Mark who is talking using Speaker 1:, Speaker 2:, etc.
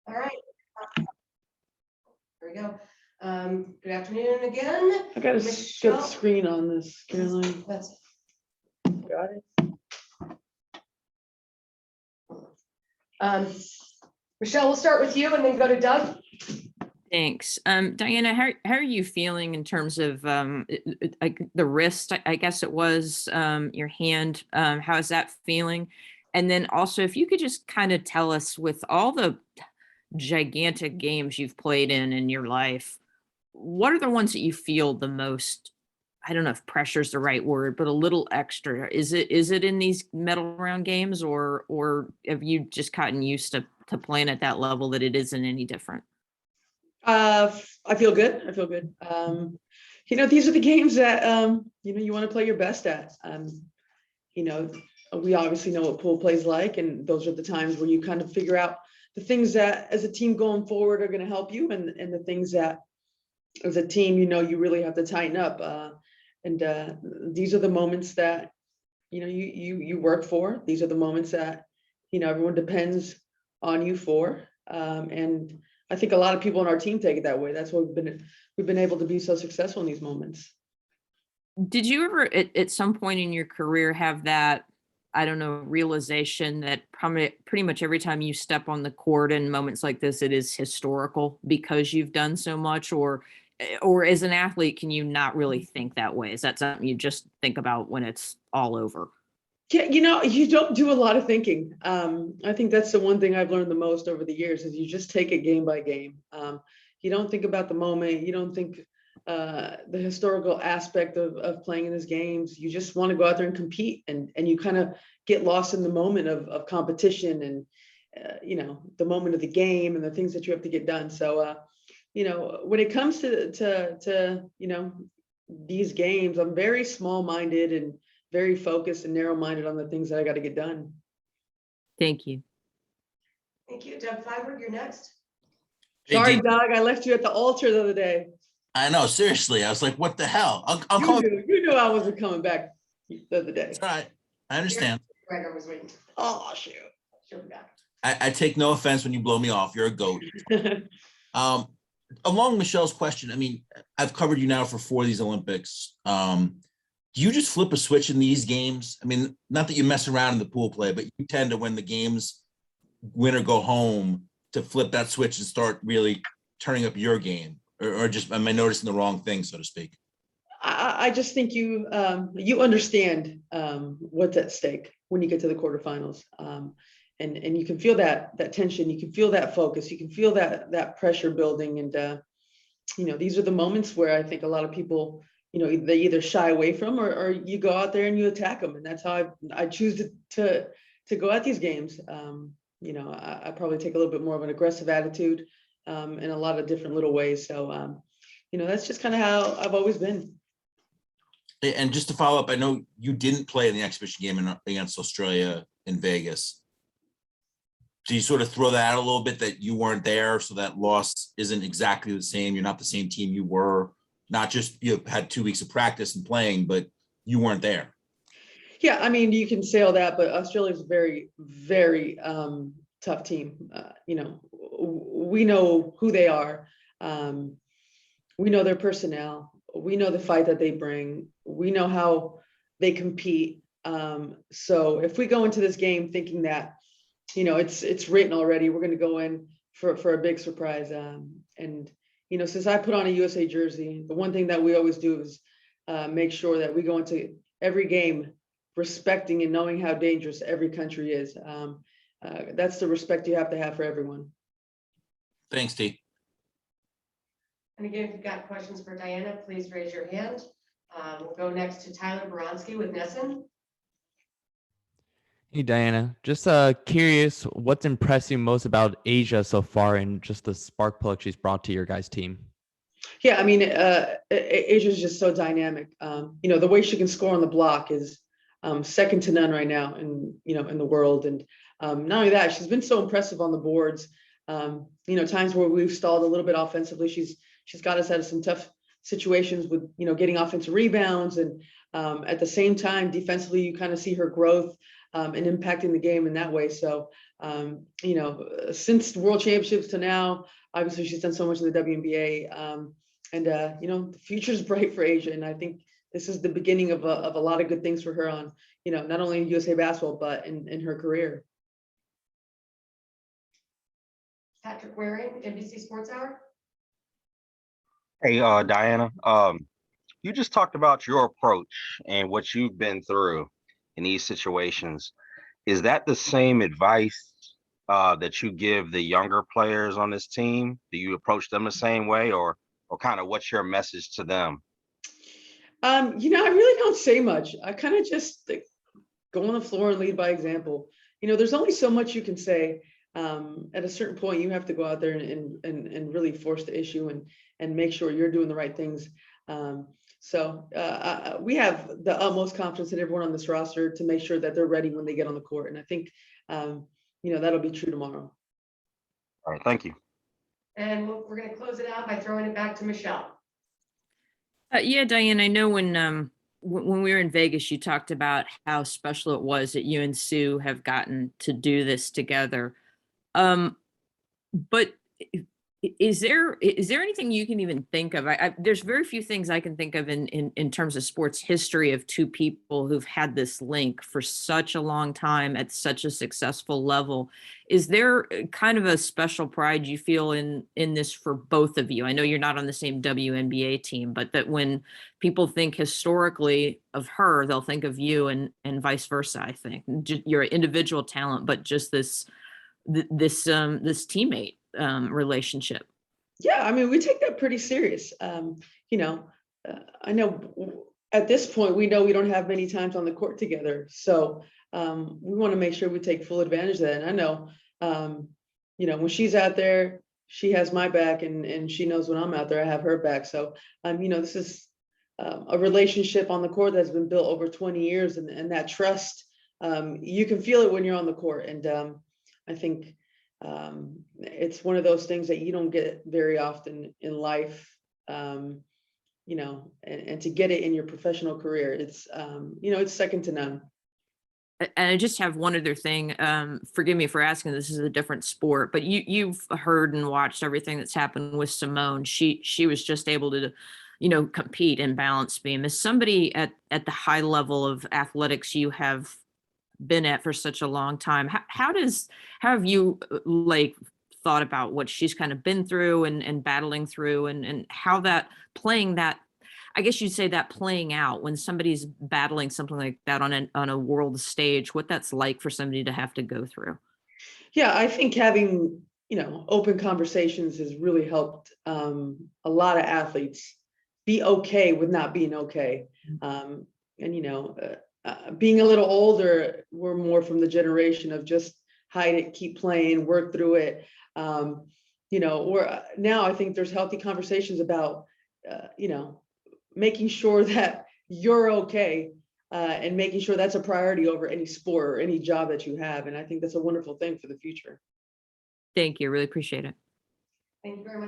Speaker 1: All right. There we go. Good afternoon again.
Speaker 2: I got a
Speaker 1: Michelle.
Speaker 2: good screen on this, Caroline.
Speaker 1: That's
Speaker 2: Got it.
Speaker 1: Michelle, we'll start with you and then go to Doug.
Speaker 3: Thanks. Diana, how are you feeling in terms of like the wrist, I guess it was, your hand, how is that feeling? And then also, if you could just kind of tell us, with all the gigantic games you've played in your life, what are the ones that you feel the most, I don't know if pressure is the right word, but a little extra? Is it in these medal round games, or have you just gotten used to playing at that level that it isn't any different?
Speaker 2: I feel good. I feel good. These are the games that you want to play your best at. We obviously know what pool play is like, and those are the times where you kind of figure out the things that as a team going forward are going to help you, and the things that as a team, you really have to tighten up. These are the moments that you work for. These are the moments that everyone depends on you for. And I think a lot of people on our team take it that way. That's why we've been able to be so successful in these moments.
Speaker 3: Did you ever at some point in your career have that, I don't know, realization that pretty much every time you step on the court in moments like this, it is historical because you've done so much? Or as an athlete, can you not really think that way? Is that something you just think about when it's all over?
Speaker 2: Yeah, you don't do a lot of thinking. I think that's the one thing I've learned the most over the years is you just take it game by game. You don't think about the moment. You don't think the historical aspect of playing in these games. You just want to go out there and compete, and you kind of get lost in the moment of competition and the moment of the game and the things that you have to get done. So when it comes to these games, I'm very small-minded and very focused and narrow-minded on the things that I got to get done.
Speaker 3: Thank you.
Speaker 1: Thank you. Doug Freiberg, you're next.
Speaker 2: Sorry, Doug, I left you at the altar the other day.
Speaker 4: I know, seriously. I was like, what the hell? I'll call you.
Speaker 2: You knew I wasn't coming back the other day.
Speaker 4: That's right. I understand.
Speaker 1: Gregor was waiting.
Speaker 2: Oh, shoot.
Speaker 1: She'll be back.
Speaker 4: I take no offense when you blow me off. You're a goat. Along Michelle's question, I mean, I've covered you now for 4 of these Olympics. Do you just flip a switch in these games? I mean, not that you mess around in the pool play, but you tend to, when the games win or go home, to flip that switch and start really turning up your game, or just am I noticing the wrong thing, so to speak?
Speaker 2: I just think you understand what's at stake when you get to the quarterfinals, and you can feel that tension, you can feel that focus, you can feel that pressure building, and these are the moments where I think a lot of people, they either shy away from or you go out there and you attack them, and that's how I choose to go at these games. I probably take a little bit more of an aggressive attitude in a lot of different little ways. So that's just kind of how I've always been.
Speaker 4: And just to follow up, I know you didn't play in the exhibition game against Australia in Vegas. Do you sort of throw that out a little bit, that you weren't there, so that loss isn't exactly the same? You're not the same team you were. Not just you had 2 weeks of practice and playing, but you weren't there.
Speaker 2: Yeah, I mean, you can say all that, but Australia's a very, very tough team. We know who they are. We know their personnel. We know the fight that they bring. We know how they compete. So if we go into this game thinking that, it's written already, we're going to go in for a big surprise. And since I put on a USA jersey, the one thing that we always do is make sure that we go into every game respecting and knowing how dangerous every country is. That's the respect you have to have for everyone.
Speaker 4: Thanks, T.
Speaker 1: And again, if you've got questions for Diana, please raise your hand. We'll go next to Tyler Boronsky with Nesson.
Speaker 5: Hey, Diana, just curious, what's impressed you most about Asia so far, and just the spark plug she's brought to your guys' team?
Speaker 2: Yeah, I mean, Asia's just so dynamic. The way she can score on the block is second to none right now in the world. And not only that, she's been so impressive on the boards. Times where we've stalled a little bit offensively, she's got us out of some tough situations with getting offensive rebounds, and at the same time defensively you kind of see her growth and impacting the game in that way. So, you know, since World Championships to now, obviously she's done so much in the WNBA, and you know, the future's bright for Asia, and I think this is the beginning of a lot of good things for her on, you know, not only in USA basketball but in her career.
Speaker 1: Patrick Waring, NBC Sports Hour.
Speaker 6: Hey, Diana, you just talked about your approach and what you've been through in these situations. Is that the same advice that you give the younger players on this team? Do you approach them the same way, or kind of what's your message to them?
Speaker 2: You know, I really don't say much. I kind of just like, go on the floor and lead by example. You know, there's only so much you can say. At a certain point, you have to go out there and really force the issue and make sure you're doing the right things. We have the utmost confidence in everyone on this roster to make sure that they're ready when they get on the court. And I think, you know, that'll be true tomorrow.
Speaker 6: All right, thank you.
Speaker 1: And we're going to close it out by throwing it back to Michelle.
Speaker 3: Yeah, Diane, I know when we were in Vegas, you talked about how special it was that you and Sue have gotten to do this together. But is there anything you can even think of? There's very few things I can think of in terms of sports history of two people who've had this link for such a long time at such a successful level. Is there kind of a special pride you feel in this for both of you? I know you're not on the same WNBA team, but that when people think historically of her, they'll think of you and vice versa. I think you're an individual talent, but just this teammate relationship.
Speaker 2: Yeah, I mean, we take that pretty serious. You know, I know at this point, we know we don't have many times on the court together. So we want to make sure we take full advantage of that. And I know, you know, when she's out there, she has my back, and she knows when I'm out there, I have her back. So, you know, this is a relationship on the court that's been built over 20 years, and that trust, you can feel it when you're on the court. And I think it's one of those things that you don't get very often in life, you know, and to get it in your professional career, it's, you know, it's second to none.
Speaker 3: And I just have one other thing. Forgive me for asking, this is a different sport, but you've heard and watched everything that's happened with Simone. She was just able to, you know, compete in balance beam. As somebody at the high level of athletics you have been at for such a long time, how have you like thought about what she's kind of been through and battling through, and how that playing that, I guess you'd say that playing out when somebody's battling something like that on a world stage, what that's like for somebody to have to go through?
Speaker 2: Yeah, I think having, you know, open conversations has really helped a lot of athletes be okay with not being okay. And, you know, being a little older, we're more from the generation of just hide it, keep playing, work through it. You know, or now I think there's healthy conversations about, you know, making sure that you're okay, and making sure that's a priority over any sport or any job that you have. And I think that's a wonderful thing for the future.
Speaker 3: Thank you. Really appreciate it.
Speaker 1: Thank you very much.